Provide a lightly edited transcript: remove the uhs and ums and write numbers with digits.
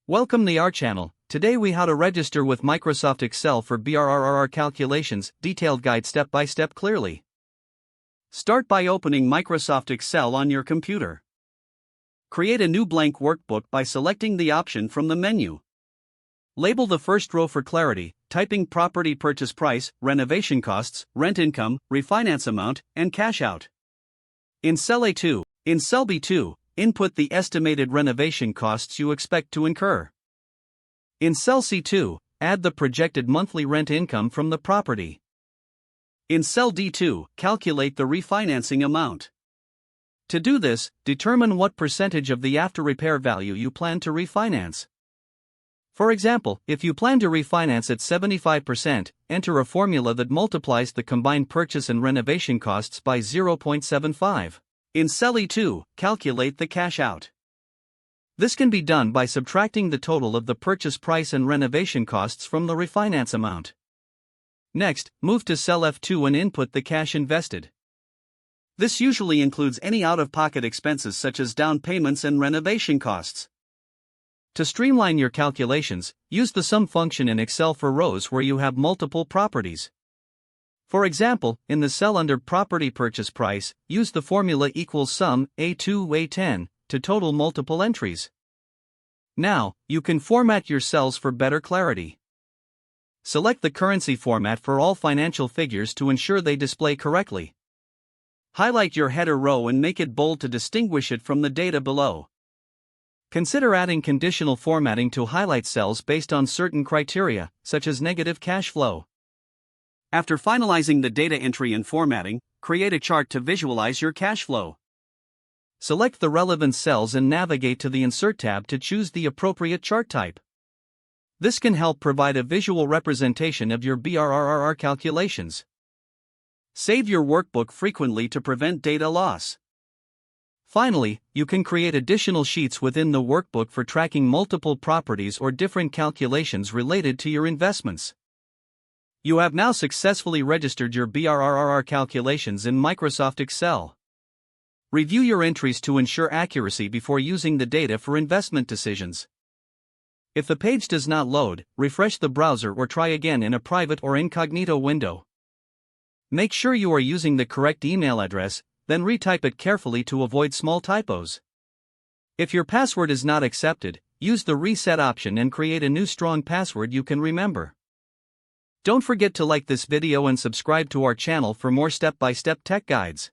Welcome to our channel. Today we how to register with Microsoft Excel for BRRRR calculations, detailed guide step by step clearly. Start by opening Microsoft Excel on your computer. Create a new blank workbook by selecting the option from the menu. Label the first row for clarity, typing property purchase price, renovation costs, rent income, refinance amount, and cash out. In cell A2, in cell B2, input the estimated renovation costs you expect to incur. In cell C2, add the projected monthly rent income from the property. In cell D2, calculate the refinancing amount. To do this, determine what percentage of the after repair value you plan to refinance. For example, if you plan to refinance at 75%, enter a formula that multiplies the combined purchase and renovation costs by 0.75. In cell E2, calculate the cash out. This can be done by subtracting the total of the purchase price and renovation costs from the refinance amount. Next, move to cell F2 and input the cash invested. This usually includes any out-of-pocket expenses such as down payments and renovation costs. To streamline your calculations, use the sum function in Excel for rows where you have multiple properties. For example, in the cell under property purchase price, use the formula equals sum A2 A10 to total multiple entries. Now, you can format your cells for better clarity. Select the currency format for all financial figures to ensure they display correctly. Highlight your header row and make it bold to distinguish it from the data below. Consider adding conditional formatting to highlight cells based on certain criteria, such as negative cash flow. After finalizing the data entry and formatting, create a chart to visualize your cash flow. Select the relevant cells and navigate to the Insert tab to choose the appropriate chart type. This can help provide a visual representation of your BRRRR calculations. Save your workbook frequently to prevent data loss. Finally, you can create additional sheets within the workbook for tracking multiple properties or different calculations related to your investments. You have now successfully registered your BRRRR calculations in Microsoft Excel. Review your entries to ensure accuracy before using the data for investment decisions. If the page does not load, refresh the browser or try again in a private or incognito window. Make sure you are using the correct email address, then retype it carefully to avoid small typos. If your password is not accepted, use the reset option and create a new strong password you can remember. Don't forget to like this video and subscribe to our channel for more step-by-step tech guides.